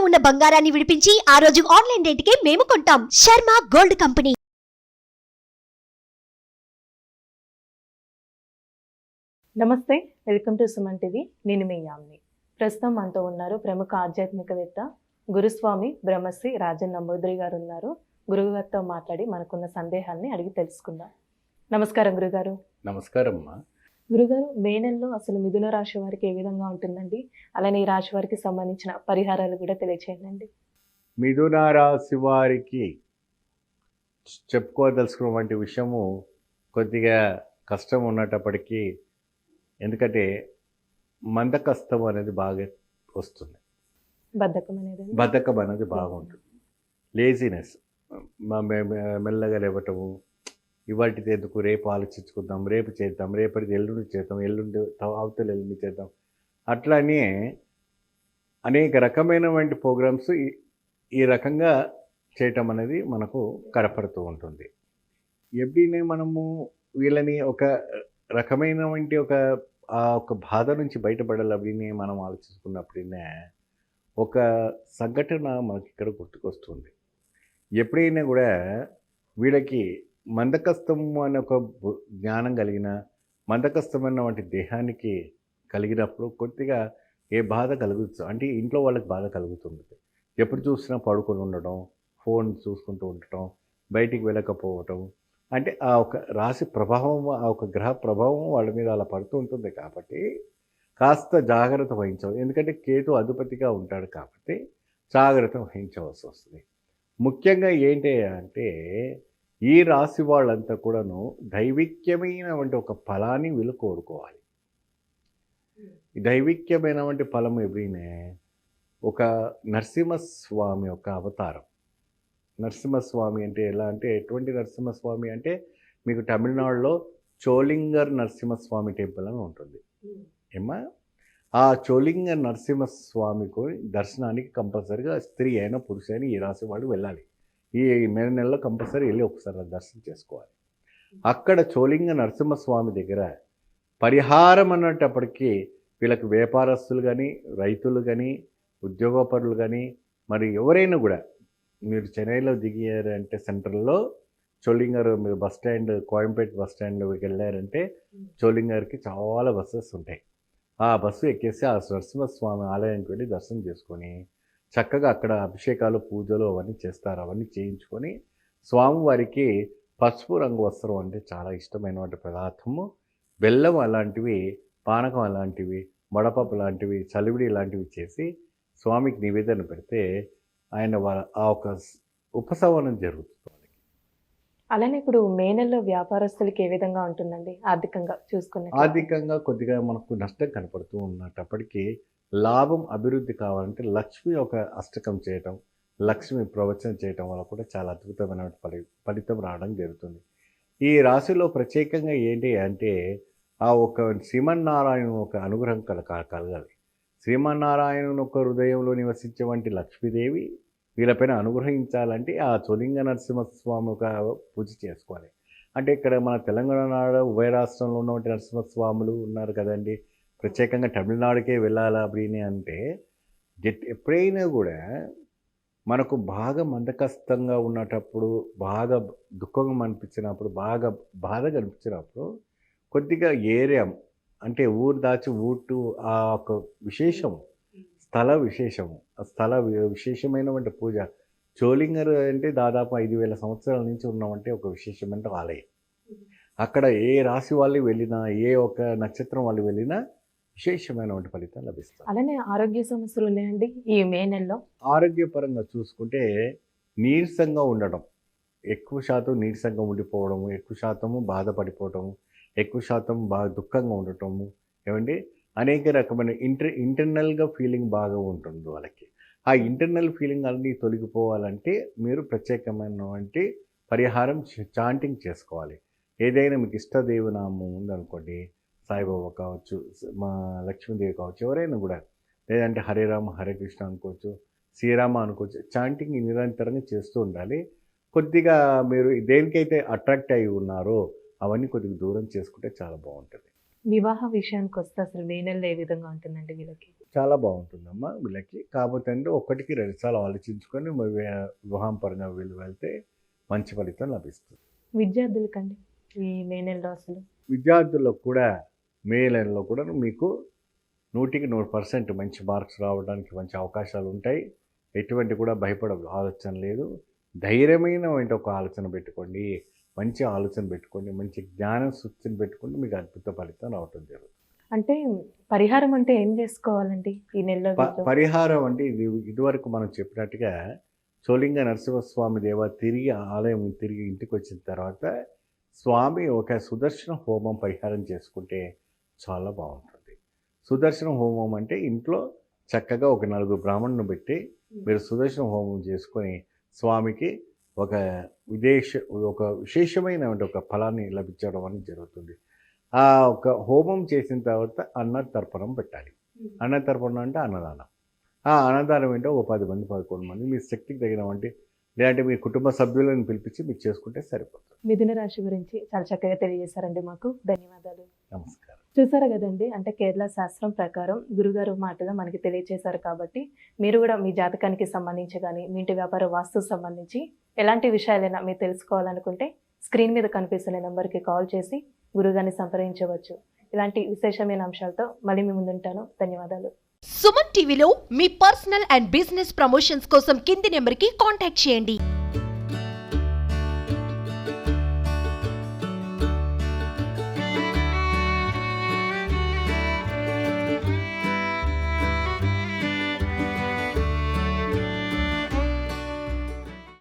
ఉన్న బంగారాన్ని విడిపించి ఆ రోజు ఆన్లైన్ రేటుకే మేము కొంటాం. Sharma gold company. నమస్తే, వెల్కమ్ టు సుమన్ టీవీ. నేను మీ యామ్ని. ప్రస్తుతం మనతో ఉన్నారు ప్రముఖ ఆధ్యాత్మికవేత్త గురుస్వామి బ్రహ్మశ్రీ రాజన్ నంబూద్రి గారు ఉన్నారు. గురువుగారితో మాట్లాడి మనకున్న సందేహాన్ని అడిగి తెలుసుకుందాం. నమస్కారం గురుగారు. నమస్కారం అమ్మా. గురుగారు, మే నెలలో అసలు మిథున రాశి వారికి ఏ విధంగా ఉంటుందండి? అలానే ఈ రాశి వారికి సంబంధించిన పరిహారాలు కూడా తెలియచేయండి. మిథున రాశి వారికి చెప్పుకోదలుచుకున్నటువంటి విషయము కొద్దిగా కష్టం ఉన్నప్పటికీ, ఎందుకంటే మందకష్టం అనేది బాగా వస్తుంది. బద్ధకం అనేది బాగుంటుంది. లేజినెస్, మెల్లగా లేవటము, ఇవాటిది ఎందుకు, రేపు ఆలోచించుకుందాం, రేపు చేద్దాం, రేపటిది ఎల్లుండి చేద్దాం, ఎల్లుండి అవతల ఎల్లుండి చేద్దాం, అట్లానే అనేక రకమైనటువంటి ప్రోగ్రామ్స్ ఈ రకంగా చేయటం అనేది మనకు కనపడుతూ ఉంటుంది. ఎప్పుడైనా మనము వీళ్ళని ఒక రకమైనటువంటి ఒక బాధ నుంచి బయటపడాలి அப்படின்னு మనం ఆలోచించుకున్నప్పుడైనా ఒక సంఘటన మనకి ఇక్కడ గుర్తుకొస్తుంది. ఎప్పుడైనా కూడా వీళ్ళకి మందకస్తము అనే ఒక జ్ఞానం కలిగిన, మందకస్తమైన వంటి దేహానికి కలిగినప్పుడు కొద్దిగా ఏ బాధ కలుగుతుంది అంటే ఇంట్లో వాళ్ళకి బాధ కలుగుతుంది. ఎప్పుడు చూసినా పడుకొని ఉండటం, ఫోన్ చూసుకుంటూ ఉండటం, బయటికి వెళ్ళకపోవటం, అంటే ఆ ఒక రాశి ప్రభావం, ఆ ఒక గ్రహ ప్రభావం వాళ్ళ మీద అలా పడుతూ ఉంటుంది. కాబట్టి కాస్త జాగ్రత్త వహించవచ్చు. ఎందుకంటే కేతు అధిపతిగా ఉంటాడు కాబట్టి జాగ్రత్త వహించవలసి వస్తుంది. ముఖ్యంగా ఏంటి అంటే ఈ రాశి వాళ్ళంతా కూడాను దైవిక్యమైనటువంటి ఒక ఫలాన్ని వీళ్ళు కోరుకోవాలి. ఈ దైవిక్యమైనటువంటి ఫలం ఎప్పుడైనా ఒక నరసింహస్వామి యొక్క అవతారం. నరసింహస్వామి అంటే ఎలా అంటే, ఎటువంటి నరసింహస్వామి అంటే, మీకు తమిళనాడులో చోళింగర్ నరసింహస్వామి టెంపుల్ అని ఉంటుంది ఏమా. ఆ చోళింగ నరసింహస్వామికి దర్శనానికి కంపల్సరీగా స్త్రీ అయినా పురుషు అయినా ఈ రాశి వాళ్ళు వెళ్ళాలి. ఈ మే నెలలో కంపల్సరీ వెళ్ళి ఒకసారి దర్శనం చేసుకోవాలి. అక్కడ చోళింగ నరసింహస్వామి దగ్గర పరిహారం అన్నటప్పటికీ వీళ్ళకి వ్యాపారస్తులు కానీ, రైతులు కానీ, ఉద్యోగపరులు కానీ, మరి ఎవరైనా కూడా మీరు చెన్నైలో దిగారంటే సెంట్రల్లో చోళింగర్, మీరు బస్ స్టాండ్, కోయంపేట బస్ స్టాండ్లోకి వెళ్ళారంటే చోళింగర్కి చాలా బస్సెస్ ఉంటాయి. ఆ బస్సు ఎక్కేసి ఆ నరసింహస్వామి ఆలయానికి వెళ్ళి దర్శనం చేసుకొని చక్కగా అక్కడ అభిషేకాలు, పూజలు అవన్నీ చేస్తారు. అవన్నీ చేయించుకొని స్వామివారికి పసుపు రంగు వస్త్రం అంటే చాలా ఇష్టమైనటువంటి పదార్థము, బెల్లం అలాంటివి, పానకం అలాంటివి, వడపప్పు లాంటివి, చలివిడి లాంటివి చేసి స్వామికి నివేదన పెడితే ఆయన ఆ ఒక ఉపశమనం జరుగుతుంది. అలానే ఇప్పుడు మే నెలలో వ్యాపారస్తులకి ఏ విధంగా ఉంటుందండి ఆర్థికంగా చూసుకునే? ఆర్థికంగా కొద్దిగా మనకు నష్టం కనపడుతూ ఉన్నప్పటికీ లాభం, అభివృద్ధి కావాలంటే లక్ష్మి ఒక అష్టకం చేయటం, లక్ష్మి ప్రవచనం చేయటం వల్ల కూడా చాలా అద్భుతమైన ఫలితం రావడం జరుగుతుంది. ఈ రాశిలో ప్రత్యేకంగా ఏంటి అంటే ఆ ఒక శ్రీమన్నారాయణ ఒక అనుగ్రహం కలగాలి. శ్రీమన్నారాయణుని ఒక హృదయంలో నివసించే వంటి లక్ష్మీదేవి వీళ్ళపైన అనుగ్రహించాలంటే ఆ చోళింగ నరసింహస్వామి ఒక పూజ చేసుకోవాలి. అంటే ఇక్కడ మన తెలంగాణ ఉభయ రాష్ట్రంలో ఉన్నటువంటి నరసింహస్వాములు ఉన్నారు కదండి. ప్రత్యేకంగా తమిళనాడుకే వెళ్ళాలా அப்படின்னு అంటే ఎప్పుడైనా కూడా మనకు బాగా మందకష్టంగా ఉన్నటప్పుడు, బాగా దుఃఖంగా అనిపించినప్పుడు, బాగా బాధగా అనిపించినప్పుడు కొద్దిగా ఏరియా అంటే ఊరు దాచి ఊటు ఆ ఒక విశేషము, స్థల విశేషము, ఆ స్థల విశేషమైనటువంటి పూజ. చోళింగర్ అంటే దాదాపు 5,000 సంవత్సరాల నుంచి ఉన్నామంటే ఒక విశేషమైన ఆలయం. అక్కడ ఏ రాశి వాళ్ళు వెళ్ళినా, ఏ ఒక నక్షత్రం వాళ్ళు వెళ్ళినా విశేషమైనటువంటి ఫలితం లభిస్తుంది. అలానే ఆరోగ్య సమస్యలు ఉన్నాయండి ఈ మే నెలలో? ఆరోగ్యపరంగా చూసుకుంటే నీరసంగా ఉండడం, ఎక్కువ శాతం నీరసంగా ఉండిపోవడము, ఎక్కువ శాతము బాధపడిపోవటము, ఎక్కువ శాతం బాగా దుఃఖంగా ఉండటము, ఏమండి అనేక రకమైన ఇంటర్నల్గా ఫీలింగ్ బాగా ఉంటుంది వాళ్ళకి. ఆ ఇంటర్నల్ ఫీలింగ్ అన్నీ తొలగిపోవాలంటే మీరు ప్రత్యేకమైనటువంటి పరిహారం చాంటింగ్ చేసుకోవాలి. ఏదైనా మీకు ఇష్టదేవనామం ఉందనుకోండి, సాయిబాబా కావచ్చు, మా లక్ష్మీదేవి కావచ్చు, ఎవరైనా కూడా, లేదంటే హరే రామ హరే కృష్ణ అనుకోవచ్చు, శ్రీరామ అనుకోవచ్చు, చాంటింగ్ నిరంతరంగా చేస్తూ ఉండాలి. కొద్దిగా మీరు దేనికైతే అట్రాక్ట్ అయి ఉన్నారో అవన్నీ కొద్దిగా దూరం చేసుకుంటే చాలా బాగుంటుంది. వివాహ విషయానికి వస్తే అసలు మే నెలలో ఏ విధంగా ఉంటుందండి వీళ్ళకి? చాలా బాగుంటుందమ్మా వీళ్ళకి. కాకపోతే అంటే ఒకటికి 2 సార్లు ఆలోచించుకొని వివాహం పరంగా వీళ్ళు వెళ్తే మంచి ఫలితం లభిస్తుంది. విద్యార్థులకండి ఈ మే నెలలో అసలు? విద్యార్థులకు కూడా మే నెలలో కూడా మీకు 100కి 100% మంచి మార్క్స్ రావడానికి మంచి అవకాశాలు ఉంటాయి. ఎటువంటి కూడా భయపడే ఆలోచన లేదు. ధైర్యమైన ఒక ఆలోచన పెట్టుకోండి, మంచి ఆలోచన పెట్టుకోండి, మంచి జ్ఞాన సూచన పెట్టుకోండి, మీకు అద్భుత ఫలితం రావటం జరుగుతుంది. అంటే పరిహారం అంటే ఏం చేసుకోవాలండి ఈ నెలలో వీళ్ళు? పరిహారం అంటే ఇదివరకు మనం చెప్పినట్టుగా చోళింగ నరసింహస్వామి ఆలయం తిరిగి ఇంటికి వచ్చిన తర్వాత స్వామి ఒక సుదర్శన హోమం పరిహారం చేసుకుంటే చాలా బాగుంటుంది. సుదర్శన హోమం అంటే ఇంట్లో చక్కగా ఒక 4 బ్రాహ్మణులను పెట్టి మీరు సుదర్శన హోమం చేసుకొని స్వామికి ఒక విశేషమైన ఒక ఫలాన్ని లభించడం అనేది జరుగుతుంది. ఆ ఒక హోమం చేసిన తర్వాత అన్నతర్పణం పెట్టాలి. అన్నతర్పణం అంటే అన్నదానం. ఆ అన్నదానం ఏంటో ఒక 10 మంది 11 మంది మీ శక్తికి తగినవంటి, లేదంటే మీ కుటుంబ సభ్యులను పిలిపించి మీరు చేసుకుంటే సరిపోతుంది. మిథున రాశి గురించి చాలా చక్కగా తెలియజేశారండి మాకు. ధన్యవాదాలు. నమస్కారం. చూసారు కదండి, అంటే కేరళ శాస్త్రం ప్రకారం గురుగారు మాటగా మనకి తెలియజేశారు కాబట్టి మీరు కూడా మీ జాతకానికి సంబంధించి కానీ మీ ఇంటి వ్యాపార వాస్తు సంబంధించి ఎలాంటి విషయాలైనా మీరు తెలుసుకోవాలనుకుంటే స్క్రీన్ మీద కనిపిస్తున్న నెంబర్కి కాల్ చేసి గురుగారిని సంప్రదించవచ్చు. ఇలాంటి విశేషమైన అంశాలతో మళ్ళీ మీ ముందుంటాను. ధన్యవాదాలు. సుమన్ టీవీలో మీ పర్సనల్ అండ్ బిజినెస్ ప్రమోషన్స్ కోసం కింది నెంబర్కి కాంటాక్ట్ చేయండి.